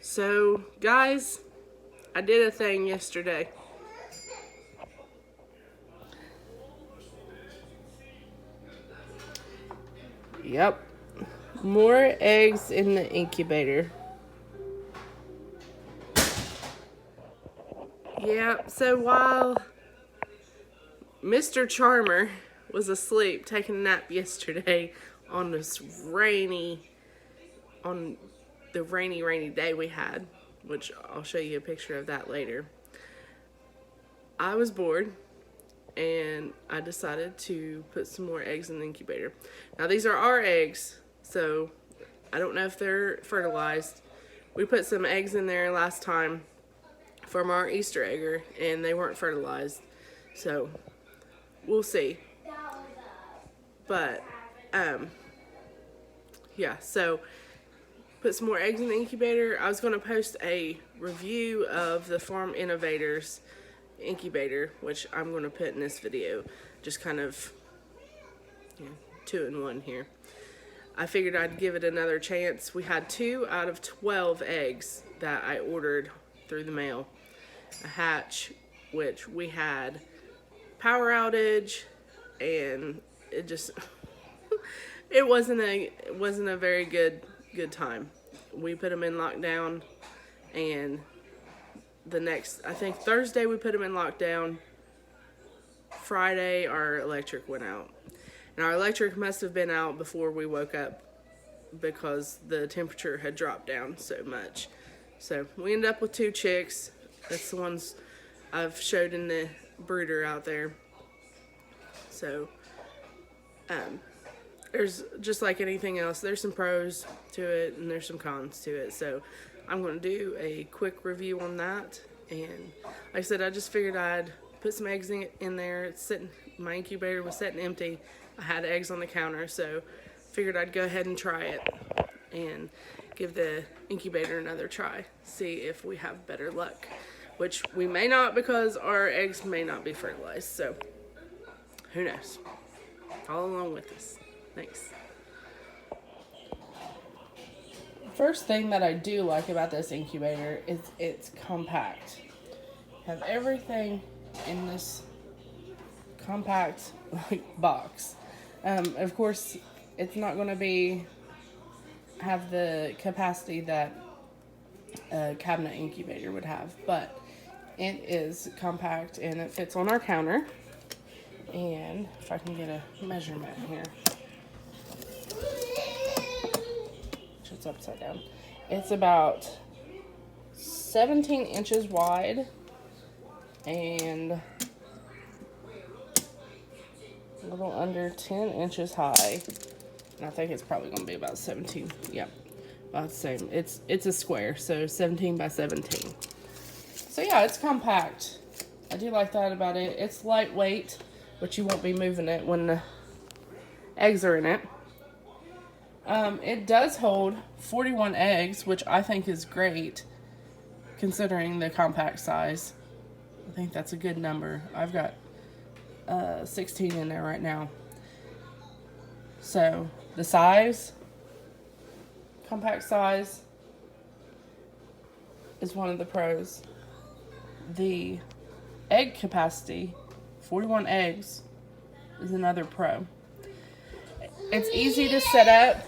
So, guys, I did a thing yesterday. Yep. More eggs in the incubator. Yep. So while Mr. Charmer was asleep taking a nap yesterday on this rainy day we had, which I'll show you a picture of that later. I was bored and I decided to put some more eggs in the incubator. Now these are our eggs, so I don't know if they're fertilized. We put some eggs in there last time from our Easter egger and they weren't fertilized. So we'll see. But yeah, so put some more eggs in the incubator. I was going to post a review of the Farm Innovators incubator, which I'm going to put in this video. Just kind of 2-in-1 here. I figured I'd give it another chance. We had 2 out of 12 eggs that I ordered through the mail. A hatch, which we had power outage, and it just it wasn't a very good time. We put them in lockdown, and the next, I think Thursday we put them in lockdown. Friday our electric went out. And our electric must have been out before we woke up because the temperature had dropped down so much. So we ended up with 2 chicks. That's the ones I've showed in the brooder out there. So there's, just like anything else, there's some pros to it and there's some cons to it. So I'm going to do a quick review on that. And like I said, I just figured I'd put some eggs in there. It's sitting, my incubator was sitting empty. I had eggs on the counter, so figured I'd go ahead and try it and give the incubator another try. See if we have better luck, which we may not because our eggs may not be fertilized. So who knows? Follow along with us. Thanks. First thing that I do like about this incubator is it's compact. Have everything in this compact box. Of course, it's not going to have the capacity that a cabinet incubator would have, but it is compact and it fits on our counter. And if I can get a measurement here, it's upside down. It's about 17 inches wide and a little under 10 inches high. And I think it's probably going to be about 17. Yeah, about the same. It's a square, so 17 by 17. So yeah, it's compact. I do like that about it. It's lightweight, but you won't be moving it when the eggs are in it. It does hold 41 eggs, which I think is great considering the compact size. I think that's a good number. I've got 16 in there right now. So the size, compact size, is one of the pros. The egg capacity, 41 eggs, is another pro. It's easy to set up.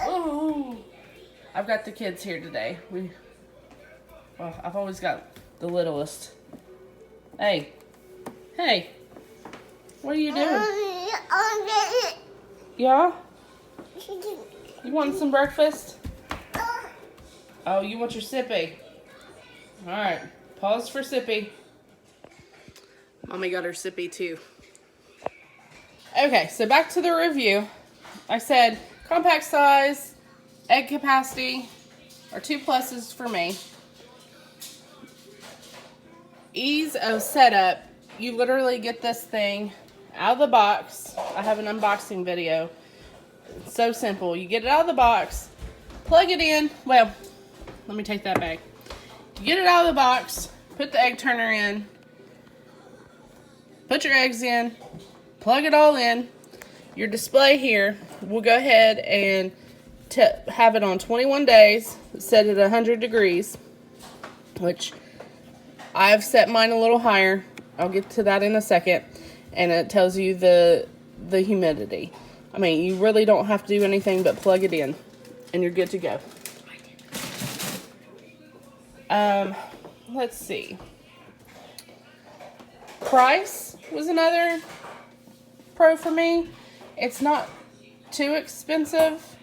Ooh, I've got the kids here today. I've always got the littlest. Hey, what are you doing? Yeah? You want some breakfast? Oh, you want your sippy? All right, pause for sippy. Mommy got her sippy too. Okay, so back to the review. I said compact size, egg capacity are 2 pluses for me. Ease of setup. You literally get this thing out of the box. I have an unboxing video. It's so simple. You get it out of the box, plug it in. Well, let me take that back. You get it out of the box, put the egg turner in, put your eggs in, plug it all in. Your display here will go ahead and to have it on 21 days, set it 100 degrees, which I've set mine a little higher. I'll get to that in a second. And it tells you the humidity. I mean, you really don't have to do anything but plug it in, and you're good to go. Let's see. Price was another pro for me. It's not too expensive.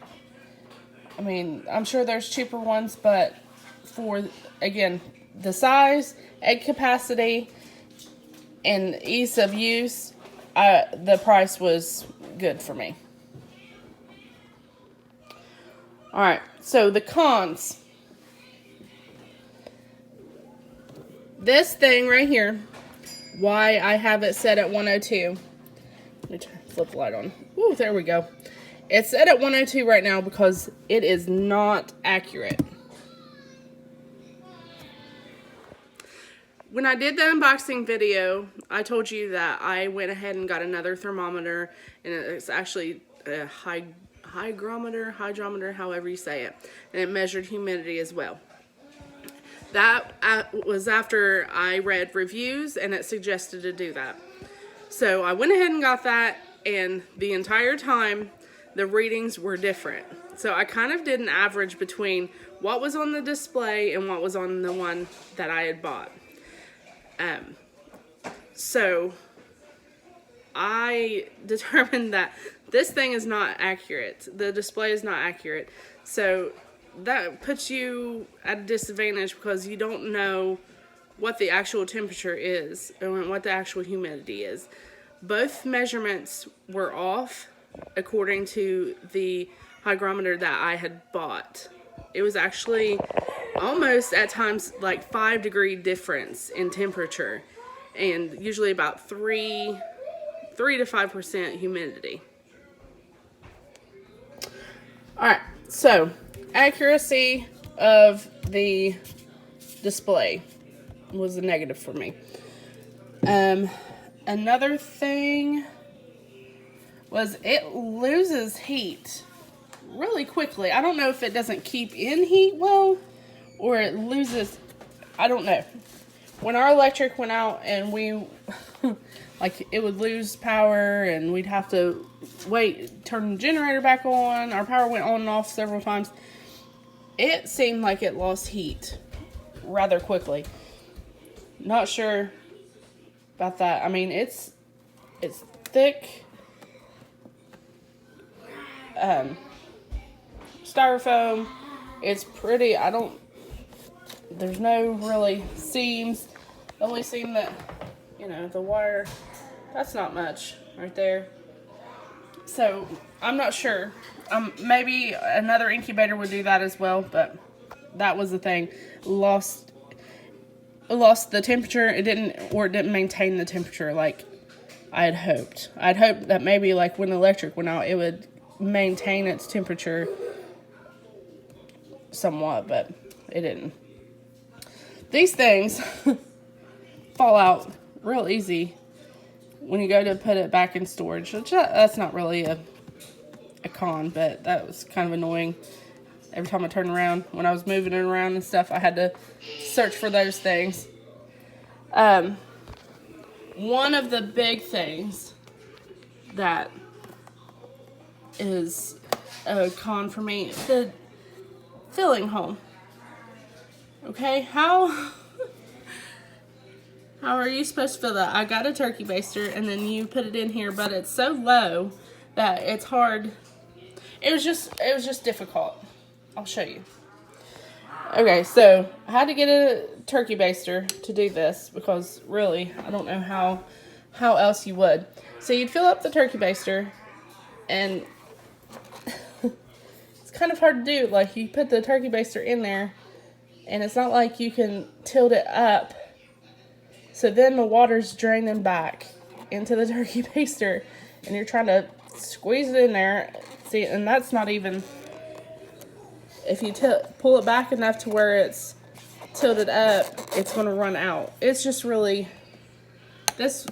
I mean, I'm sure there's cheaper ones, but for, again, the size, egg capacity, and ease of use, the price was good for me. Alright, so the cons. This thing right here, why I have it set at 102. Let me flip the light on. Ooh, there we go. It's set at 102 right now because it is not accurate. When I did the unboxing video, I told you that I went ahead and got another thermometer, and it's actually a hydrometer, however you say it, and it measured humidity as well. That was after I read reviews, and it suggested to do that. So I went ahead and got that, and the entire time, the readings were different. So I kind of did an average between what was on the display and what was on the one that I had bought. So I determined that this thing is not accurate. The display is not accurate. So that puts you at a disadvantage because you don't know what the actual temperature is and what the actual humidity is. Both measurements were off according to the hygrometer that I had bought. It was actually almost at times like 5 degree difference in temperature, and usually about 3 to 5% humidity. Alright, so accuracy of the display was a negative for me. Another thing was it loses heat really quickly. I don't know if it doesn't keep in heat well, or it loses, I don't know. When our electric went out and we, like, it would lose power and we'd have to wait, turn the generator back on. Our power went on and off several times. It seemed like it lost heat rather quickly. Not sure about that. I mean, it's thick styrofoam. It's pretty. There's no really seams. The only seam that, the wire, that's not much right there. So I'm not sure. Maybe another incubator would do that as well, but that was the thing. It lost the temperature. It didn't maintain the temperature like I had hoped. I'd hoped that maybe like when the electric went out, it would maintain its temperature somewhat, but it didn't. These things fall out real easy when you go to put it back in storage, which that's not really a con, but that was kind of annoying. Every time I turned around, when I was moving it around and stuff, I had to search for those things. One of the big things that is a con for me, the filling hole. Okay, how are you supposed to fill that? I got a turkey baster, and then you put it in here, but it's so low that it's hard. It was just difficult. I'll show you. Okay, so I had to get a turkey baster to do this because really, I don't know how else you would. So you'd fill up the turkey baster, and it's kind of hard to do. Like, you put the turkey baster in there, and it's not like you can tilt it up. So then the water's draining back into the turkey baster, and you're trying to squeeze it in there. See, and that's not even, if you pull it back enough to where it's tilted up, it's going to run out. It's just really, this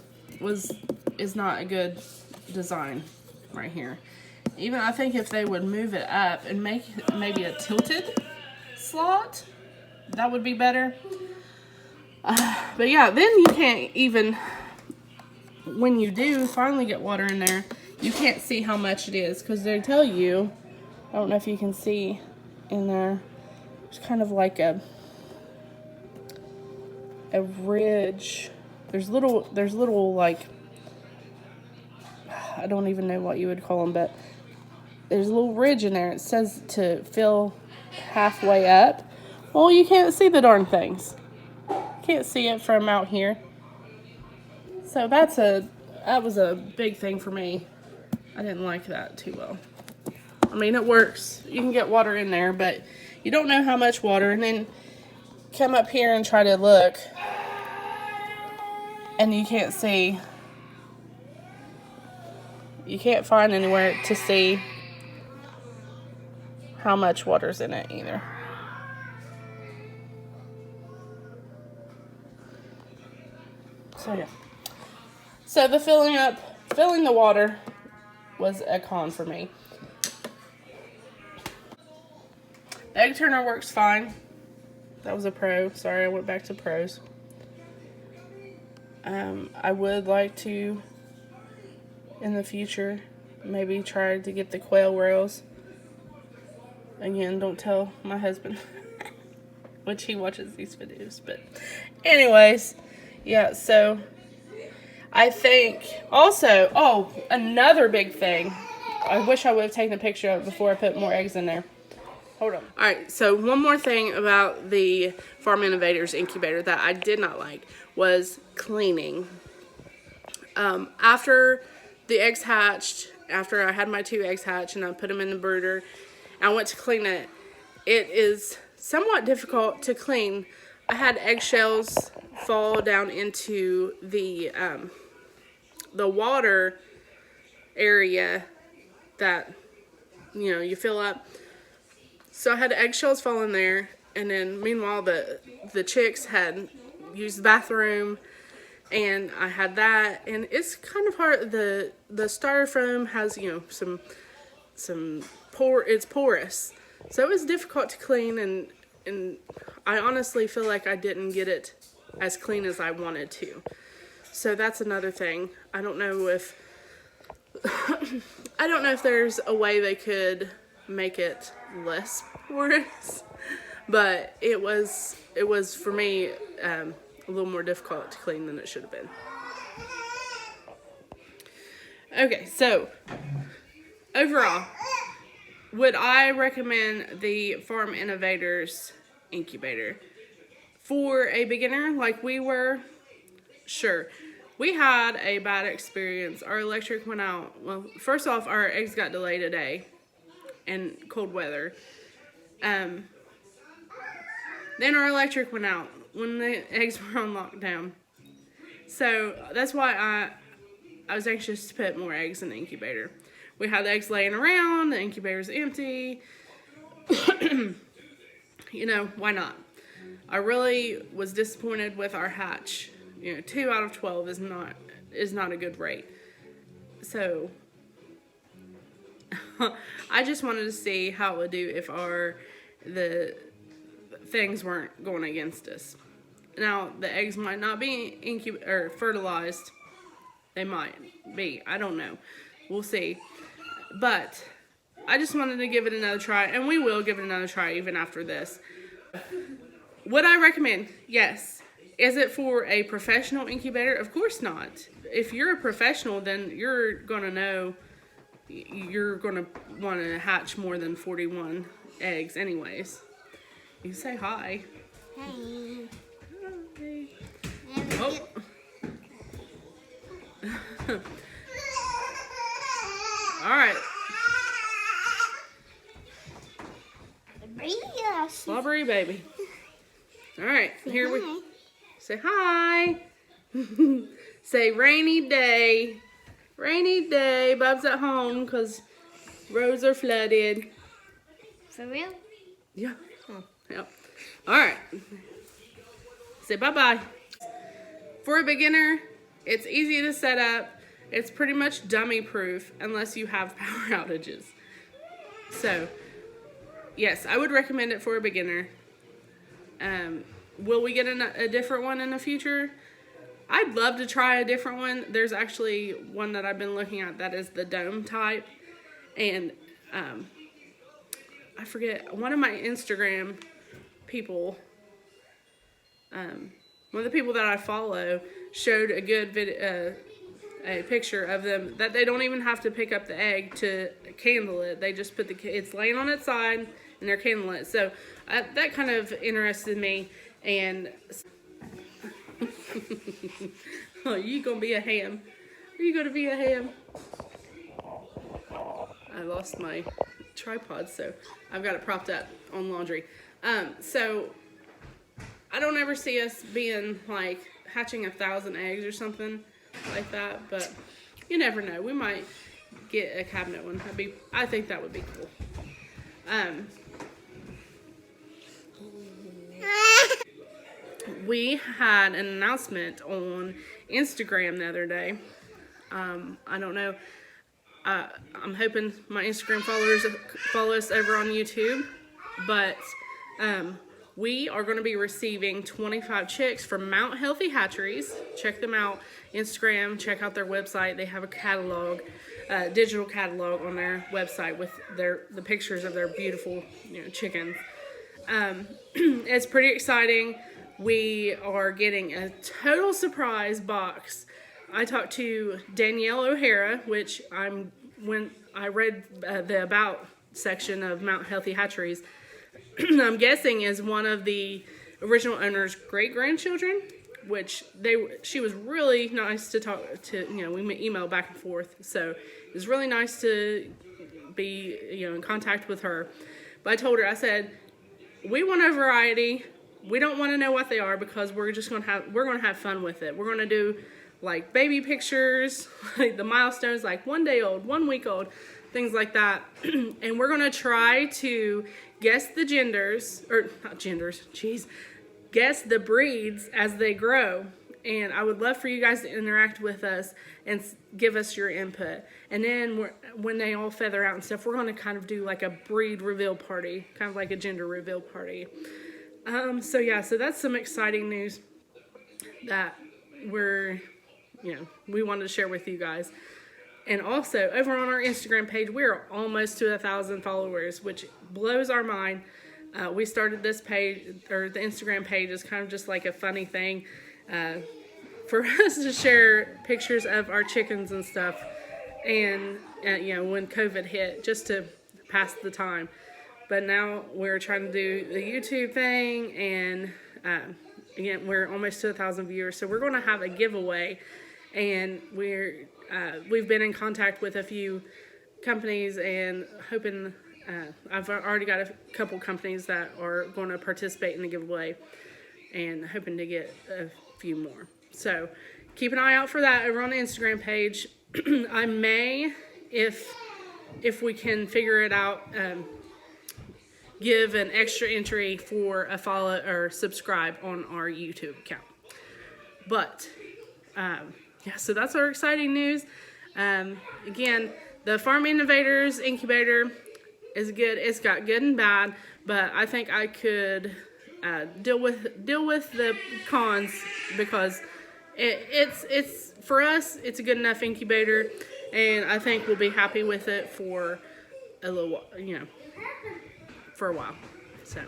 is not a good design right here. Even I think if they would move it up and make maybe a tilted slot, that would be better. But yeah, then you can't even, when you do finally get water in there, you can't see how much it is because they tell you, I don't know if you can see in there, it's kind of like a ridge. There's little like, I don't even know what you would call them, but there's a little ridge in there. It says to fill halfway up. Well, you can't see the darn things. Can't see it from out here. So that was a big thing for me. I didn't like that too well. I mean, it works. You can get water in there, but you don't know how much water. And then come up here and try to look, and you can't see. You can't find anywhere to see how much water's in it either. So yeah. So the filling the water was a con for me. The egg turner works fine. That was a pro. Sorry, I went back to pros. I would like to, in the future, maybe try to get the quail rails. Again, don't tell my husband, which he watches these videos. But anyways, yeah, so I think also, oh, another big thing. I wish I would have taken a picture of it before I put more eggs in there. Hold on. All right, so one more thing about the Farm Innovators incubator that I did not like was cleaning. After the eggs hatched, after I had my 2 eggs hatched and I put them in the brooder, I went to clean it. It is somewhat difficult to clean. I had eggshells fall down into the water area that, you know, you fill up. So I had eggshells fall in there, and then meanwhile the chicks had used the bathroom, and I had that, and it's kind of hard. The styrofoam has, you know, some it's porous, so it was difficult to clean, and I honestly feel like I didn't get it as clean as I wanted to. So that's another thing. I don't know if there's a way they could make it less porous, but it was for me a little more difficult to clean than it should have been. Okay, so overall, would I recommend the Farm Innovators incubator for a beginner like we were? Sure. We had a bad experience. Our electric went out. Well, first off, our eggs got delayed a day in cold weather. Then our electric went out when the eggs were on lockdown. So that's why I was anxious to put more eggs in the incubator. We had the eggs laying around, the incubator's empty. You know, why not? I really was disappointed with our hatch. You know, 2 out of 12 is not a good rate. So I just wanted to see how it would do if the things weren't going against us. Now, the eggs might not be fertilized. They might be. I don't know. We'll see. But I just wanted to give it another try, and we will give it another try even after this. Would I recommend? Yes. Is it for a professional incubator? Of course not. If you're a professional, then you're going to know you're going to want to hatch more than 41 eggs anyways. You say hi. Hey. Hi. Oh. All right. Slobbery baby. All right, here we say hi. Say rainy day. Rainy day. Bub's at home because roads are flooded. For real? Yeah. Oh, yep. All right. Say bye-bye. For a beginner, it's easy to set up. It's pretty much dummy proof unless you have power outages. So, yes, I would recommend it for a beginner. Will we get a different one in the future? I'd love to try a different one. There's actually one that I've been looking at that is the dome type. And I forget, one of my Instagram people, one of the people that I follow showed a good video, a picture of them that they don't even have to pick up the egg to candle it. They just put it's laying on its side and they're candling it. So that kind of interested me. And oh, you gonna be a ham? Are you gonna be a ham? I lost my tripod, so I've got it propped up on laundry. So I don't ever see us being like hatching 1,000 eggs or something like that, but you never know. We might get a cabinet one. I think that would be cool. We had an announcement on Instagram the other day. I don't know. I'm hoping my Instagram followers follow us over on YouTube, but we are going to be receiving 25 chicks from Mount Healthy Hatcheries. Check them out. Instagram, check out their website. They have a catalog, digital catalog on their website with the pictures of their beautiful, chickens. It's pretty exciting. We are getting a total surprise box. I talked to Danielle O'Hara, which when I read the about section of Mount Healthy Hatcheries, I'm guessing is one of the original owner's great-grandchildren, which she was really nice to talk to. We emailed back and forth, so it was really nice to be in contact with her. But I told her, I said, we want a variety. We don't want to know what they are because we're going to have fun with it. We're going to do like baby pictures, like the milestones, like 1 day old, 1 week old, things like that. And we're going to try to guess the guess the breeds as they grow. And I would love for you guys to interact with us and give us your input. And then when they all feather out and stuff, we're going to kind of do like a breed reveal party, kind of like a gender reveal party. So that's some exciting news that we wanted to share with you guys. And also, over on our Instagram page, we're almost to 1,000 followers, which blows our mind. We started this page, or the Instagram page, is kind of just like a funny thing for us to share pictures of our chickens and stuff. And, when COVID hit, just to pass the time. But now we're trying to do the YouTube thing, and again, we're almost to 1,000 viewers. So we're going to have a giveaway, and we've been in contact with a few companies and hoping. I've already got a couple companies that are going to participate in the giveaway, and hoping to get a few more. So keep an eye out for that over on the Instagram page. I may, if we can figure it out, give an extra entry for a follow or subscribe on our YouTube account. But so that's our exciting news. Again, the Farm Innovators incubator is good. It's got good and bad, but I think I could deal with the cons because it's for us. It's a good enough incubator, and I think we'll be happy with it for a little while, for a while. So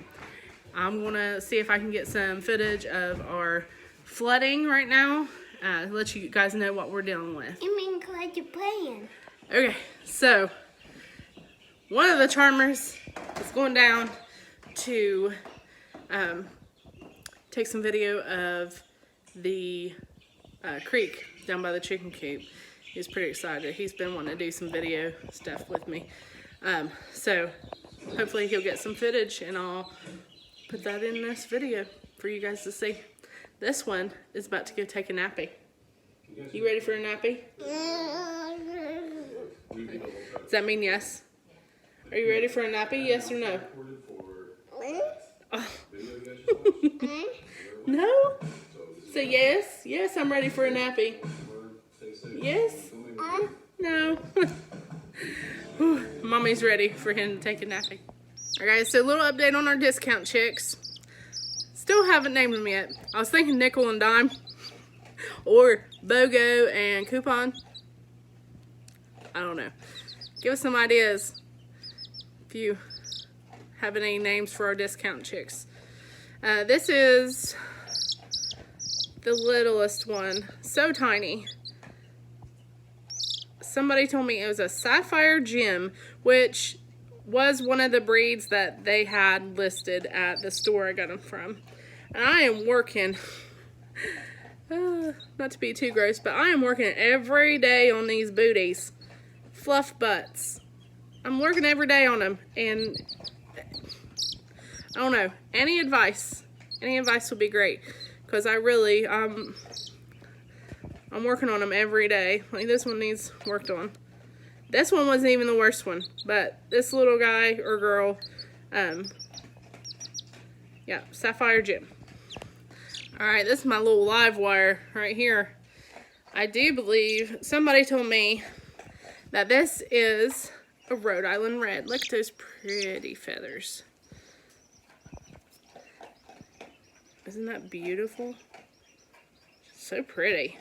I'm gonna see if I can get some footage of our flooding right now. Let you guys know what we're dealing with. You mean because you're playing? Okay, so one of the charmers is going down to take some video of the creek down by the chicken coop. He's pretty excited. He's been wanting to do some video stuff with me. So hopefully he'll get some footage, and I'll put that in this video for you guys to see. This one is about to go take a nappy. You ready for a nappy? Does that mean yes? Are you ready for a nappy? Yes or no? Oh. No? Say yes. Yes, I'm ready for a nappy. Yes? No. Whew, Mommy's ready for him to take a nappy. Alright guys, so a little update on our discount chicks. Still haven't named them yet. I was thinking nickel and dime. Or BOGO and coupon. I don't know. Give us some ideas if you have any names for our discount chicks. This is the littlest one. So tiny. Somebody told me it was a sapphire gem, which was one of the breeds that they had listed at the store I got them from. And I am working, not to be too gross, but I am working every day on these booties. Fluff butts. I'm working every day on them, and I don't know, any advice would be great, because I really, I'm working on them every day. Like this one needs worked on. This one wasn't even the worst one, but this little guy or girl, yeah, sapphire gem. Alright, this is my little live wire right here. I do believe somebody told me that this is a Rhode Island red. Look at those pretty feathers. Isn't that beautiful? So pretty.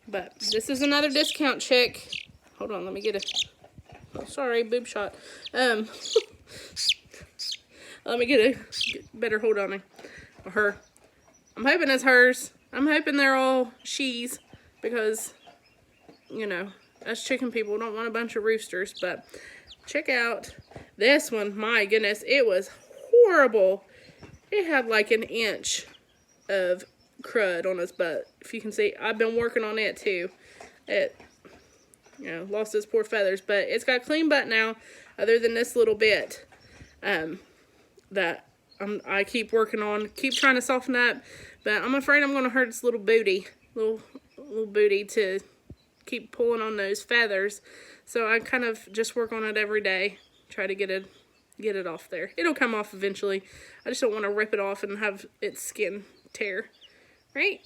But this is another discount chick. Hold on, let me get a... Oh, sorry, boob shot. Let me get a better hold on her. I'm hoping it's hers. I'm hoping they're all she's, because, you know, us chicken people don't want a bunch of roosters. But check out this one. My goodness, it was horrible. It had like an inch of crud on its butt. If you can see, I've been working on it too. It, you know, lost its poor feathers, but it's got a clean butt now, other than this little bit that I keep working on, keep trying to soften up, but I'm afraid I'm going to hurt its little booty, little booty, to keep pulling on those feathers. So I kind of just work on it every day, try to get it off there. It'll come off eventually. I just don't want to rip it off and have its skin tear. Right?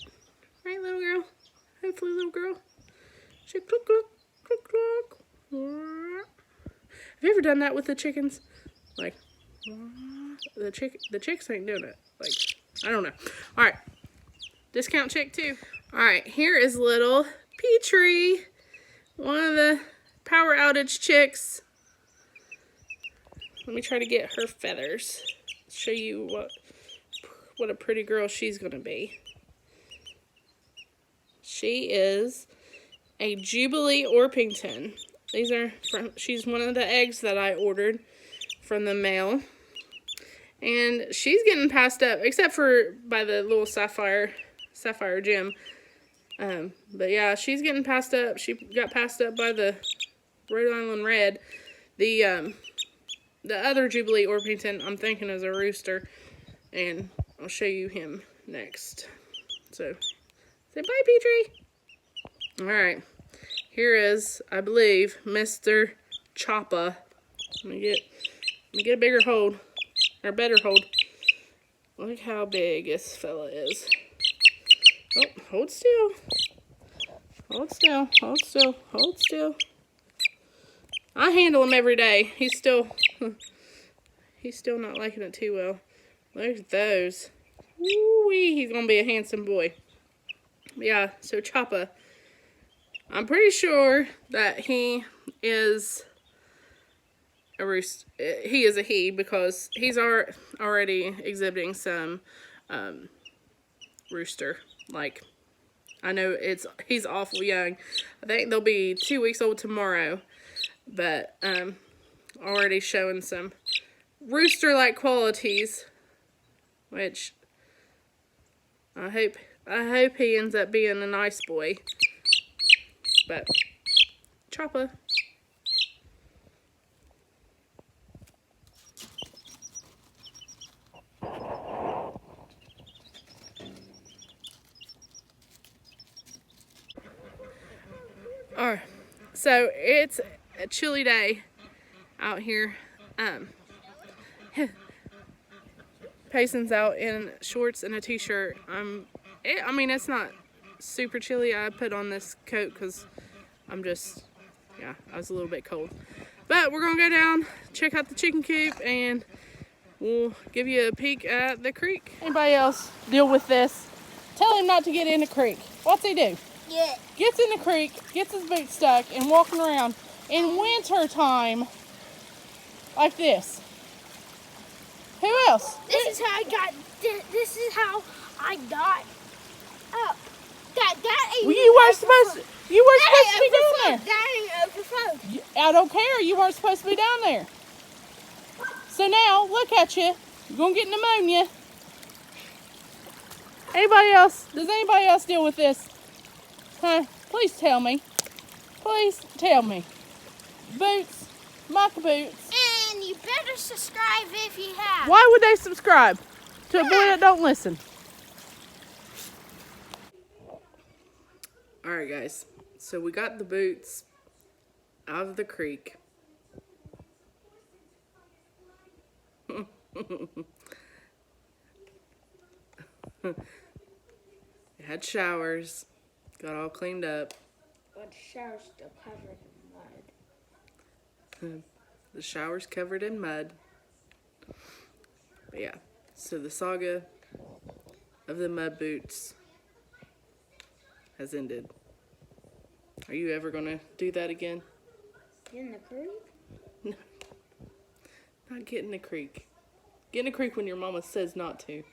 Right, little girl? Hopefully, little girl. Chick, cluck, cluck, cluck, cluck. Have you ever done that with the chickens? Like, the chicks ain't doing it. Like, I don't know. Alright. Discount chick, too. Alright, here is little Petrie. One of the power outage chicks. Let me try to get her feathers. Show you what a pretty girl she's gonna be. She is a Jubilee Orpington. These are she's one of the eggs that I ordered from the mail. And she's getting passed up, except for by the little sapphire gem. But yeah, she's getting passed up. She got passed up by the Rhode Island red. The other Jubilee Orpington, I'm thinking, is a rooster. And I'll show you him next. So, say bye, Petrie. Alright. Here is, I believe, Mr. Choppa. Let me get a bigger hold. Or better hold. Look how big this fella is. Oh, hold still. Hold still. Hold still. Hold still. I handle him every day. He's still not liking it too well. Look at those. Woo-wee, he's gonna be a handsome boy. Yeah, so Choppa. I'm pretty sure that he is a rooster. He is a he, because he's already exhibiting some rooster. Like, I know he's awful young. I think they'll be 2 weeks old tomorrow. But already showing some rooster-like qualities, which I hope he ends up being a nice boy. But Choppa. Alright, so it's a chilly day out here. Payson's out in shorts and a t-shirt. I mean, it's not super chilly. I put on this coat because I'm just, yeah, I was a little bit cold. But we're going to go down, check out the chicken coop, and we'll give you a peek at the creek. Anybody else deal with this? Tell him not to get in the creek. What's he do? Yeah. Gets in the creek, gets his boots stuck, and walking around in winter time like this. Who else? This is how I got. This is how I got up. That ain't. Well, you weren't supposed to be down there. That ain't overflowed. I don't care. You weren't supposed to be down there. So now, look at you. You're going to get pneumonia. Anybody else? Does anybody else deal with this? Huh? Please tell me. Please tell me. Boots. Mock boots. And you better subscribe if you have. Why would they subscribe to a boy that don't listen? Alright guys, so we got the boots out of the creek. It had showers, got all cleaned up. But the shower's still covered in mud. The shower's covered in mud. But yeah, so the saga of the mud boots has ended. Are you ever gonna do that again? In the creek? No. Not get in the creek. Get in the creek when your mama says not to.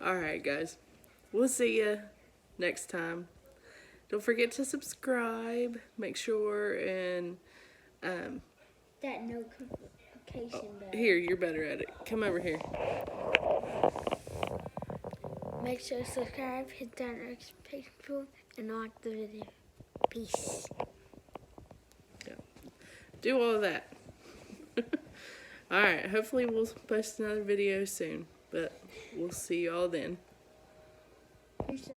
Alright guys, we'll see ya next time. Don't forget to subscribe. Make sure and That notification bell. here, you're better at it. Come over here. Make sure to subscribe, hit that notification, and like the video. Peace. Yeah. Do all of that. Alright, hopefully we'll post another video soon. But we'll see y'all then.